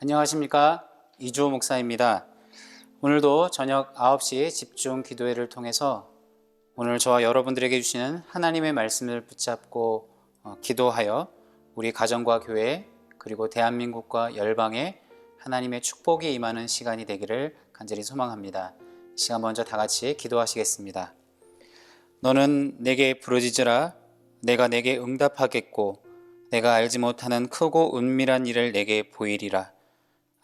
안녕하십니까, 이주호 목사입니다. 오늘도 저녁 9시 집중 기도회를 통해서 오늘 저와 여러분들에게 주시는 하나님의 말씀을 붙잡고 기도하여 우리 가정과 교회 그리고 대한민국과 열방에 하나님의 축복이 임하는 시간이 되기를 간절히 소망합니다. 이 시간 먼저 다 같이 기도하시겠습니다. 너는 내게 부르짖으라. 내가 내게 응답하겠고 내가 알지 못하는 크고 은밀한 일을 내게 보이리라.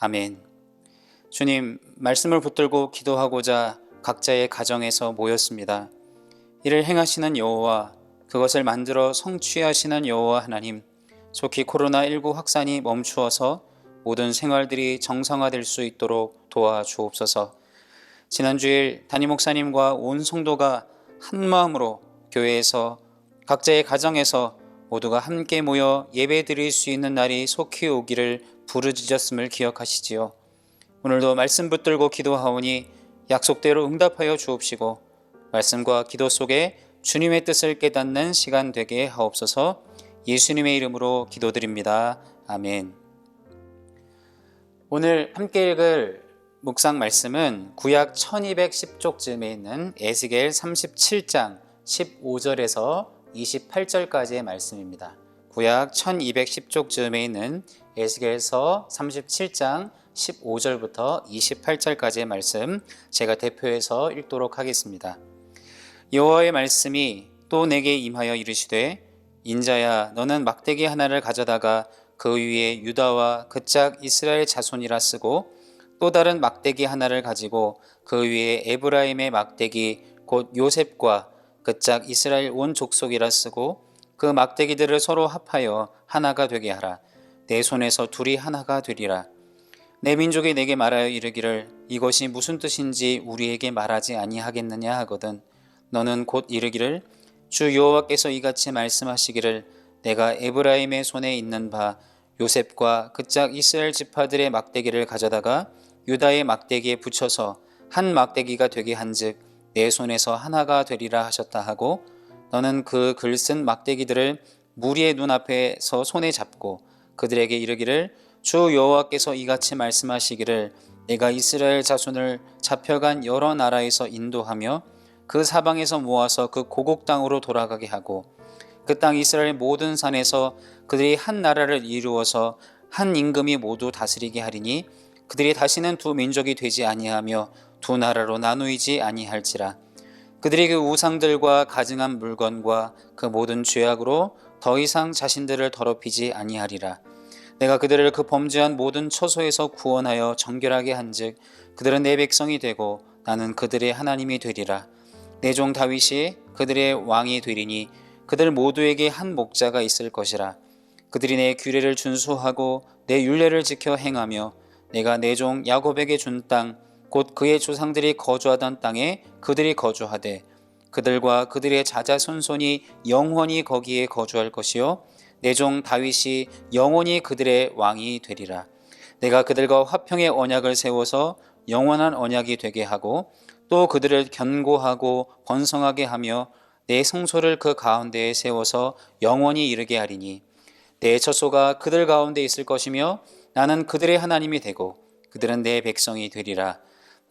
아멘. 주님, 말씀을 붙들고 기도하고자 각자의 가정에서 모였습니다. 이를 행하시는 여호와, 그것을 만들어 성취하시는 여호와 하나님, 속히 코로나19 확산이 멈추어서 모든 생활들이 정상화될 수 있도록 도와주옵소서. 지난주일 담임 목사님과 온 성도가 한마음으로 교회에서 각자의 가정에서 모두가 함께 모여 예배 드릴 수 있는 날이 속히 오기를 부르짖었음을 기억하시지요. 오늘도 말씀 붙들고 기도하오니 약속대로 응답하여 주옵시고 말씀과 기도 속에 주님의 뜻을 깨닫는 시간 되게 하옵소서. 예수님의 이름으로 기도드립니다. 아멘. 오늘 함께 읽을 묵상 말씀은 구약 1210쪽쯤에 있는 에스겔 37장 15절에서 28절까지의 말씀입니다. 구약 1210쪽쯤에 있는 에스겔서 37장 15절부터 28절까지의 말씀, 제가 대표해서 읽도록 하겠습니다. 여호와의 말씀이 또 내게 임하여 이르시되, 인자야, 너는 막대기 하나를 가져다가 그 위에 유다와 그 짝 이스라엘 자손이라 쓰고 또 다른 막대기 하나를 가지고 그 위에 에브라임의 막대기 곧 요셉과 그 짝 이스라엘 온 족속이라 쓰고 그 막대기들을 서로 합하여 하나가 되게 하라. 내 손에서 둘이 하나가 되리라. 내 민족이 내게 말하여 이르기를 이것이 무슨 뜻인지 우리에게 말하지 아니하겠느냐 하거든. 너는 곧 이르기를 주 여호와께서 이같이 말씀하시기를 내가 에브라임의 손에 있는 바 요셉과 그 짝 이스라엘 지파들의 막대기를 가져다가 유다의 막대기에 붙여서 한 막대기가 되게 한즉 내 손에서 하나가 되리라 하셨다 하고, 너는 그 글 쓴 막대기들을 무리의 눈앞에서 손에 잡고 그들에게 이르기를 주 여호와께서 이같이 말씀하시기를 내가 이스라엘 자손을 잡혀간 여러 나라에서 인도하며 그 사방에서 모아서 그 고국 땅으로 돌아가게 하고 그 땅 이스라엘 모든 산에서 그들이 한 나라를 이루어서 한 임금이 모두 다스리게 하리니 그들이 다시는 두 민족이 되지 아니하며 두 나라로 나누이지 아니할지라. 그들이 그 우상들과 가증한 물건과 그 모든 죄악으로 더 이상 자신들을 더럽히지 아니하리라. 내가 그들을 그 범죄한 모든 처소에서 구원하여 정결하게 한즉 그들은 내 백성이 되고 나는 그들의 하나님이 되리라. 내 종 다윗이 그들의 왕이 되리니 그들 모두에게 한 목자가 있을 것이라. 그들이 내 규례를 준수하고 내 율례를 지켜 행하며 내가 내 종 야곱에게 준 땅 곧 그의 조상들이 거주하던 땅에 그들이 거주하되 그들과 그들의 자자손손이 영원히 거기에 거주할 것이요 내 종 다윗이 영원히 그들의 왕이 되리라. 내가 그들과 화평의 언약을 세워서 영원한 언약이 되게 하고 또 그들을 견고하고 번성하게 하며 내 성소를 그 가운데에 세워서 영원히 이르게 하리니 내 처소가 그들 가운데 있을 것이며 나는 그들의 하나님이 되고 그들은 내 백성이 되리라.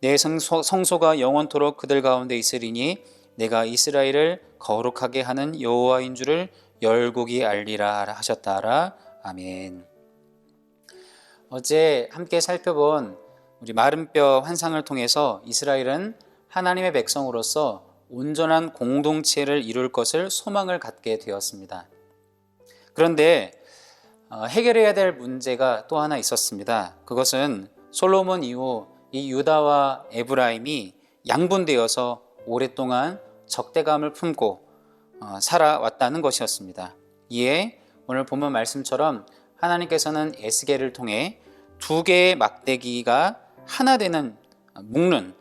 내 성소가 영원토록 그들 가운데 있으리니 내가 이스라엘을 거룩하게 하는 여호와인 줄을 열국이 알리라 하셨다라. 아멘. 어제 함께 살펴본 우리 마른뼈 환상을 통해서 이스라엘은 하나님의 백성으로서 온전한 공동체를 이룰 것을 소망을 갖게 되었습니다. 그런데 해결해야 될 문제가 또 하나 있었습니다. 그것은 솔로몬 이후 이 유다와 에브라임이 양분되어서 오랫동안 적대감을 품고 살아왔다는 것이었습니다. 이에 오늘 본문 말씀처럼 하나님께서는 에스겔을 통해 두 개의 막대기가 하나 되는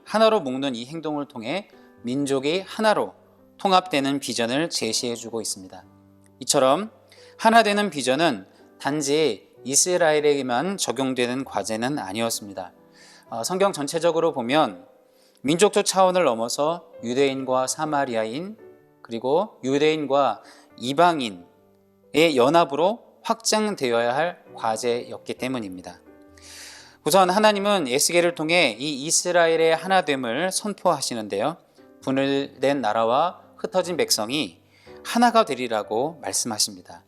하나로 묶는 이 행동을 통해 민족이 하나로 통합되는 비전을 제시해주고 있습니다. 이처럼 하나 되는 비전은 단지 이스라엘에게만 적용되는 과제는 아니었습니다. 성경 전체적으로 보면 민족적 차원을 넘어서 유대인과 사마리아인 그리고 유대인과 이방인의 연합으로 확장되어야 할 과제였기 때문입니다. 우선 하나님은 에스겔을 통해 이 이스라엘의 하나됨을 선포하시는데요. 분열된 나라와 흩어진 백성이 하나가 되리라고 말씀하십니다.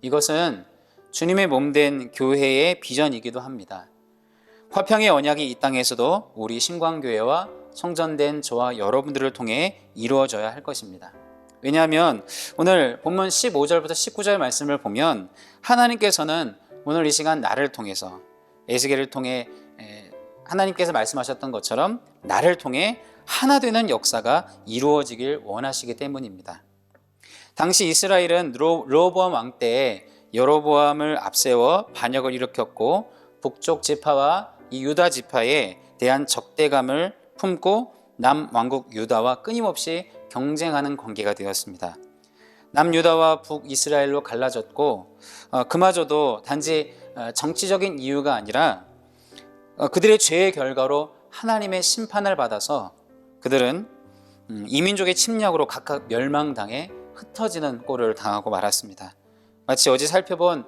이것은 주님의 몸된 교회의 비전이기도 합니다. 화평의 언약이 이 땅에서도 우리 신광교회와 성전된 저와 여러분들을 통해 이루어져야 할 것입니다. 왜냐하면 오늘 본문 15절부터 19절 말씀을 보면 하나님께서는 오늘 이 시간 나를 통해서 에스겔을 통해 하나님께서 말씀하셨던 것처럼 나를 통해 하나 되는 역사가 이루어지길 원하시기 때문입니다. 당시 이스라엘은 르호보암 왕 때에 여로보암을 앞세워 반역을 일으켰고 북쪽 지파와 이 유다 지파에 대한 적대감을 품고 남왕국 유다와 끊임없이 경쟁하는 관계가 되었습니다. 남유다와 북이스라엘로 갈라졌고 그마저도 단지 정치적인 이유가 아니라 그들의 죄의 결과로 하나님의 심판을 받아서 그들은 이민족의 침략으로 각각 멸망당해 흩어지는 꼴을 당하고 말았습니다. 마치 어제 살펴본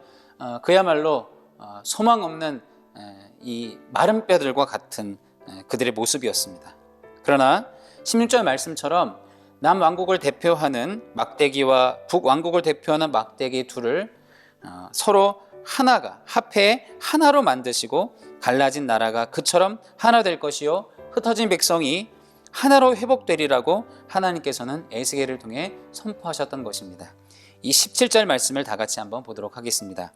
그야말로 소망 없는 이 마른 뼈들과 같은 그들의 모습이었습니다. 그러나 16절 말씀처럼 남왕국을 대표하는 막대기와 북왕국을 대표하는 막대기 둘을 서로 하나가 합해 하나로 만드시고 갈라진 나라가 그처럼 하나 될 것이요 흩어진 백성이 하나로 회복되리라고 하나님께서는 에스겔을 통해 선포하셨던 것입니다. 이 17절 말씀을 다 같이 한번 보도록 하겠습니다.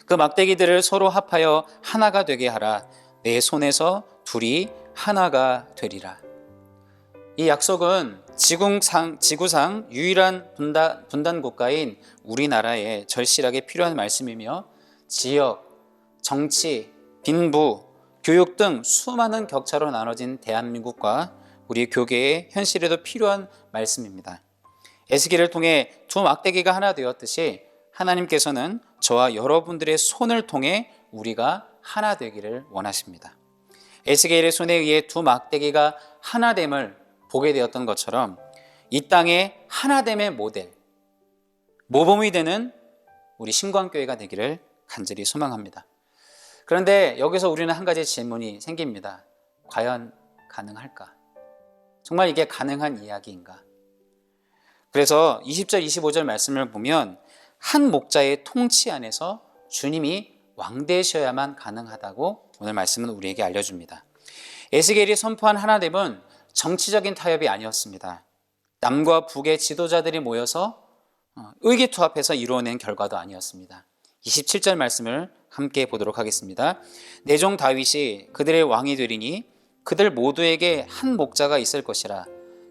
그 막대기들을 서로 합하여 하나가 되게 하라. 내 손에서 둘이 하나가 되리라. 이 약속은 지구상 유일한 분단 국가인 우리나라에 절실하게 필요한 말씀이며 지역, 정치, 빈부, 교육 등 수많은 격차로 나눠진 대한민국과 우리 교계의 현실에도 필요한 말씀입니다. 에스겔을 통해 두 막대기가 하나 되었듯이 하나님께서는 저와 여러분들의 손을 통해 우리가 하나 되기를 원하십니다. 에스겔의 손에 의해 두 막대기가 하나됨을 보게 되었던 것처럼 이 땅의 하나됨의 모델, 모범이 되는 우리 신광교회가 되기를 간절히 소망합니다. 그런데 여기서 우리는 한 가지 질문이 생깁니다. 과연 가능할까? 정말 이게 가능한 이야기인가? 그래서 20절, 25절 말씀을 보면 한 목자의 통치 안에서 주님이 왕 되셔야만 가능하다고 오늘 말씀은 우리에게 알려줍니다. 에스겔이 선포한 하나됨은 정치적인 타협이 아니었습니다. 남과 북의 지도자들이 모여서 의기투합해서 이루어낸 결과도 아니었습니다. 27절 말씀을 함께 보도록 하겠습니다. 내 종 다윗이 그들의 왕이 되리니 그들 모두에게 한 목자가 있을 것이라.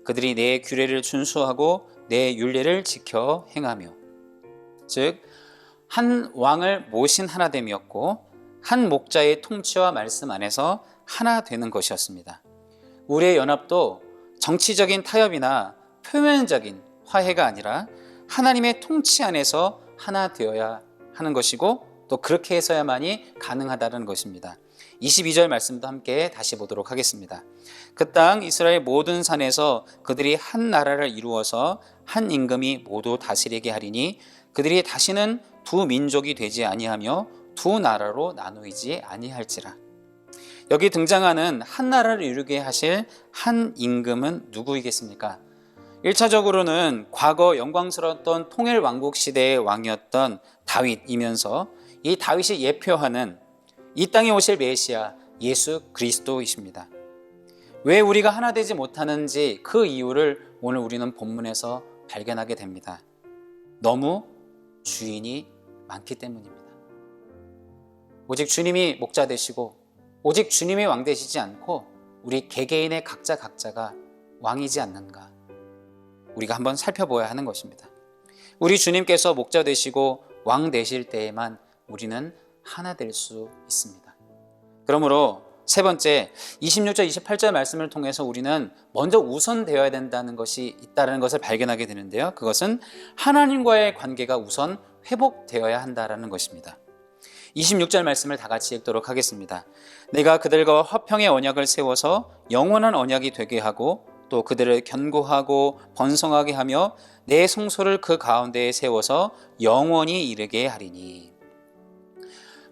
그들이 내 규례를 준수하고 내 율례를 지켜 행하며. 즉 한 왕을 모신 하나됨이었고 한 목자의 통치와 말씀 안에서 하나 되는 것이었습니다. 우리의 연합도 정치적인 타협이나 표면적인 화해가 아니라 하나님의 통치 안에서 하나 되어야 하는 것이고 또 그렇게 해서야만이 가능하다는 것입니다. 22절 말씀도 함께 다시 보도록 하겠습니다. 그 땅 이스라엘 모든 산에서 그들이 한 나라를 이루어서 한 임금이 모두 다스리게 하리니 그들이 다시는 두 민족이 되지 아니하며 두 나라로 나누이지 아니할지라. 여기 등장하는 한 나라를 이루게 하실 한 임금은 누구이겠습니까? 1차적으로는 과거 영광스러웠던 통일왕국 시대의 왕이었던 다윗이면서 이 다윗이 예표하는 이 땅에 오실 메시아 예수 그리스도이십니다. 왜 우리가 하나 되지 못하는지 그 이유를 오늘 우리는 본문에서 발견하게 됩니다. 너무 주인이 많기 때문입니다. 오직 주님이 목자 되시고 오직 주님이 왕 되시지 않고 우리 개개인의 각자가 왕이지 않는가, 우리가 한번 살펴보아야 하는 것입니다. 우리 주님께서 목자 되시고 왕 되실 때에만 우리는 하나 될 수 있습니다. 그러므로 세 번째 26절 28절 말씀을 통해서 우리는 먼저 우선되어야 된다는 것이 있다는 것을 발견하게 되는데요. 그것은 하나님과의 관계가 우선 회복되어야 한다는 것입니다. 26절 말씀을 다 같이 읽도록 하겠습니다. 내가 그들과 화평의 언약을 세워서 영원한 언약이 되게 하고 또 그들을 견고하고 번성하게 하며 내 성소를 그 가운데에 세워서 영원히 이르게 하리니.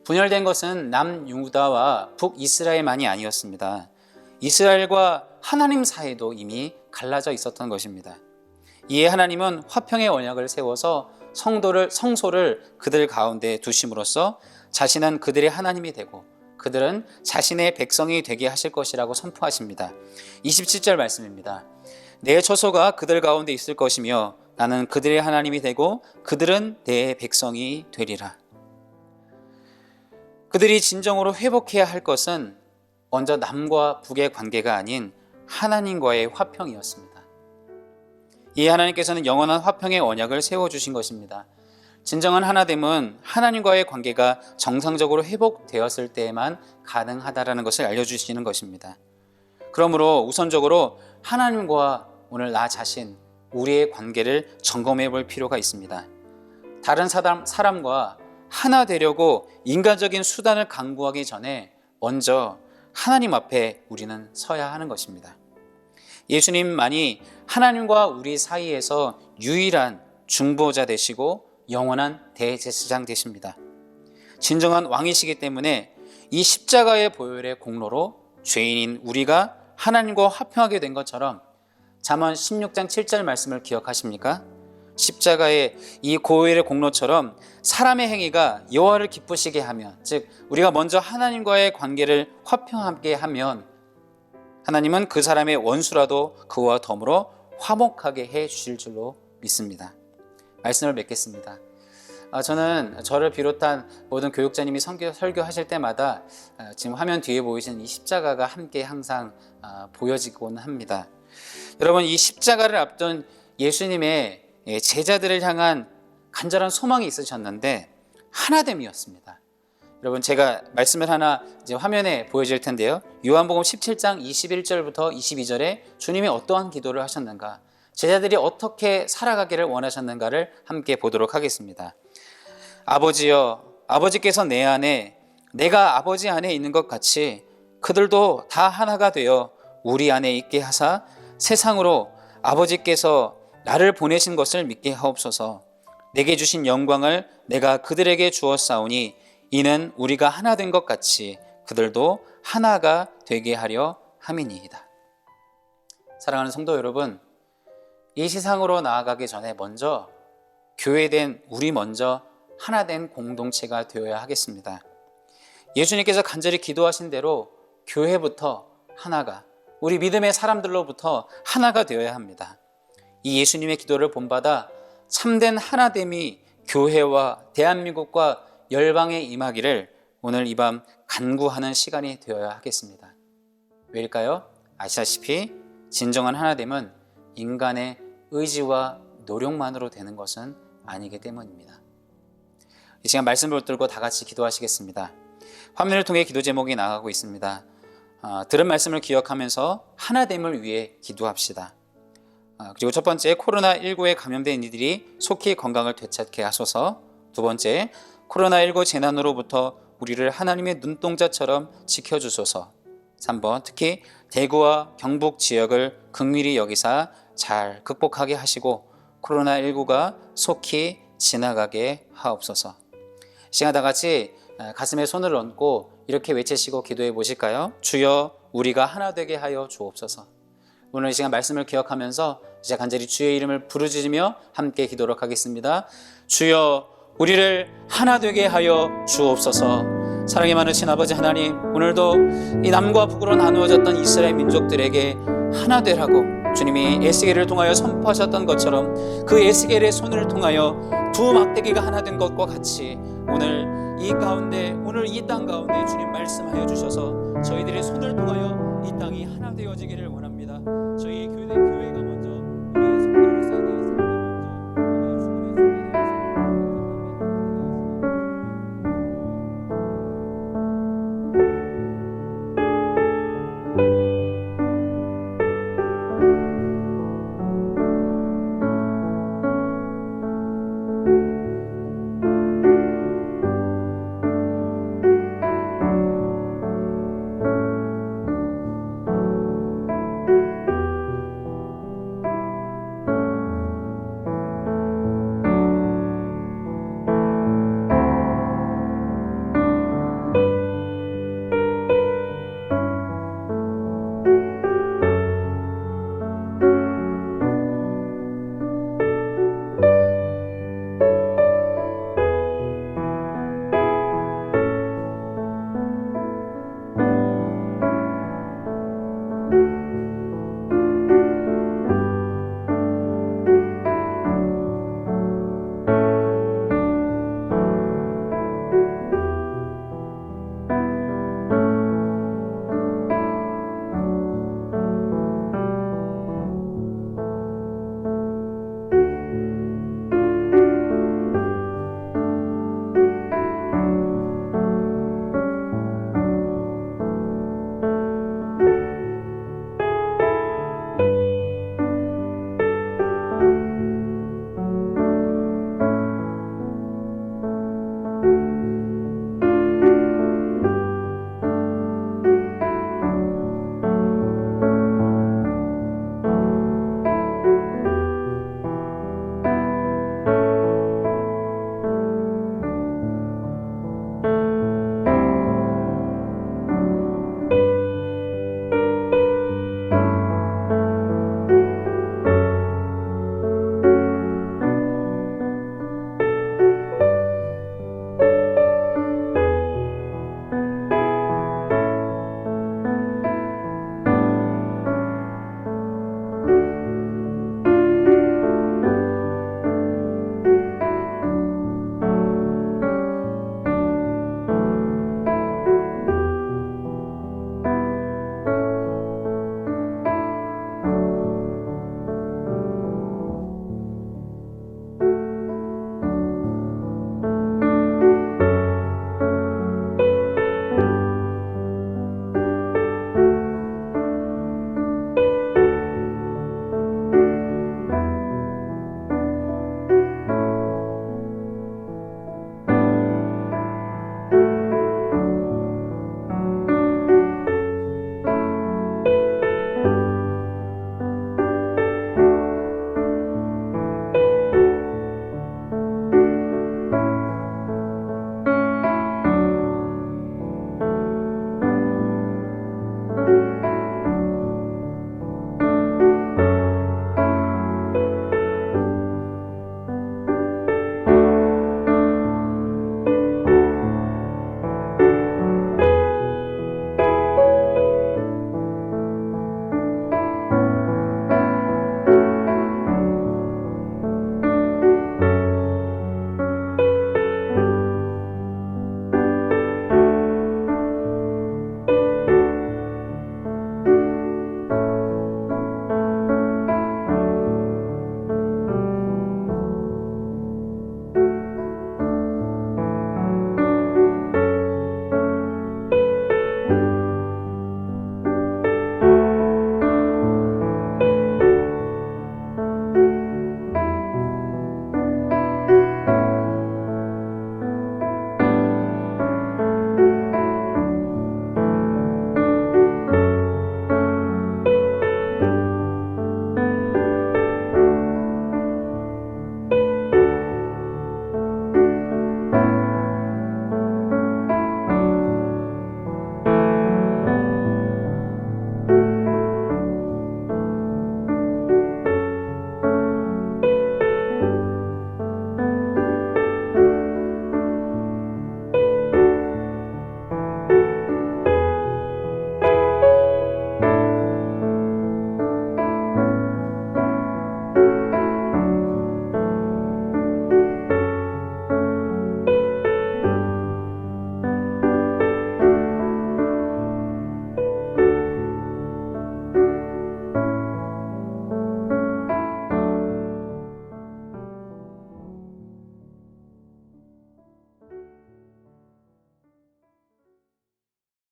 분열된 것은 남유다와 북이스라엘만이 아니었습니다. 이스라엘과 하나님 사이도 이미 갈라져 있었던 것입니다. 이에 하나님은 화평의 언약을 세워서 성소를 그들 가운데 두심으로써 자신은 그들의 하나님이 되고 그들은 자신의 백성이 되게 하실 것이라고 선포하십니다. 27절 말씀입니다. 내 처소가 그들 가운데 있을 것이며 나는 그들의 하나님이 되고 그들은 내 백성이 되리라. 그들이 진정으로 회복해야 할 것은 먼저 남과 북의 관계가 아닌 하나님과의 화평이었습니다. 이 하나님께서는 영원한 화평의 언약을 세워주신 것입니다. 진정한 하나됨은 하나님과의 관계가 정상적으로 회복되었을 때에만 가능하다는 것을 알려주시는 것입니다. 그러므로 우선적으로 하나님과 오늘 나 자신, 우리의 관계를 점검해 볼 필요가 있습니다. 다른 사람과 하나 되려고 인간적인 수단을 강구하기 전에 먼저 하나님 앞에 우리는 서야 하는 것입니다. 예수님만이 하나님과 우리 사이에서 유일한 중보자 되시고 영원한 대제사장 되십니다. 진정한 왕이시기 때문에 이 십자가의 보혈의 공로로 죄인인 우리가 하나님과 화평하게 된 것처럼 잠언 16장 7절 말씀을 기억하십니까? 십자가의 이 보혈의 공로처럼 사람의 행위가 여호와를 기쁘시게 하면, 즉 우리가 먼저 하나님과의 관계를 화평하게 하면 하나님은 그 사람의 원수라도 그와 더불어 화목하게 해 주실 줄로 믿습니다. 말씀을 맺겠습니다. 저는 저를 비롯한 모든 교육자님이 설교하실 때마다 지금 화면 뒤에 보이시는 이 십자가가 함께 항상 보여지곤 합니다. 여러분, 이 십자가를 앞둔 예수님의 제자들을 향한 간절한 소망이 있으셨는데 하나됨이었습니다. 여러분, 제가 말씀을 하나 이제 화면에 보여질 텐데요. 요한복음 17장 21절부터 22절에 주님이 어떠한 기도를 하셨는가, 제자들이 어떻게 살아가기를 원하셨는가를 함께 보도록 하겠습니다. 아버지여, 아버지께서 내 안에, 내가 아버지 안에 있는 것 같이 그들도 다 하나가 되어 우리 안에 있게 하사 세상으로 아버지께서 나를 보내신 것을 믿게 하옵소서. 내게 주신 영광을 내가 그들에게 주었사오니 이는 우리가 하나 된 것 같이 그들도 하나가 되게 하려 함이니이다. 사랑하는 성도 여러분, 이 세상으로 나아가기 전에 먼저 교회된 우리 먼저 하나된 공동체가 되어야 하겠습니다. 예수님께서 간절히 기도하신 대로 교회부터 하나가, 우리 믿음의 사람들로부터 하나가 되어야 합니다. 이 예수님의 기도를 본받아 참된 하나됨이 교회와 대한민국과 열방에 임하기를 오늘 이 밤 간구하는 시간이 되어야 하겠습니다. 왜일까요? 아시다시피 진정한 하나됨은 인간의 의지와 노력만으로 되는 것은 아니기 때문입니다. 이 시간 말씀을 붙들고 다 같이 기도하시겠습니다. 화면을 통해 기도 제목이 나가고 있습니다. 들은 말씀을 기억하면서 하나됨을 위해 기도합시다. 그리고 첫 번째, 코로나19에 감염된 이들이 속히 건강을 되찾게 하소서. 두 번째, 코로나19 재난으로부터 우리를 하나님의 눈동자처럼 지켜주소서. 3번, 특히 대구와 경북 지역을 긍휼히 여기사 잘 극복하게 하시고 코로나19가 속히 지나가게 하옵소서. 시간 다 같이 가슴에 손을 얹고 이렇게 외치시고 기도해 보실까요? 주여, 우리가 하나 되게 하여 주옵소서. 오늘 이 시간 말씀을 기억하면서 이제 간절히 주의 이름을 부르짖으며 함께 기도록 하겠습니다. 주여, 우리를 하나 되게 하여 주옵소서. 사랑이 많으신 아버지 하나님, 오늘도 이 남과 북으로 나누어졌던 이스라엘 민족들에게 하나 되라고 주님이 에스겔을 통하여 선포하셨던 것처럼 그 에스겔의 손을 통하여 두 막대기가 하나 된 것과 같이 오늘 이 땅 가운데 주님 말씀하여 주셔서 저희들의 손을 통하여 이 땅이 하나 되어지기를 원합니다. 저희 교회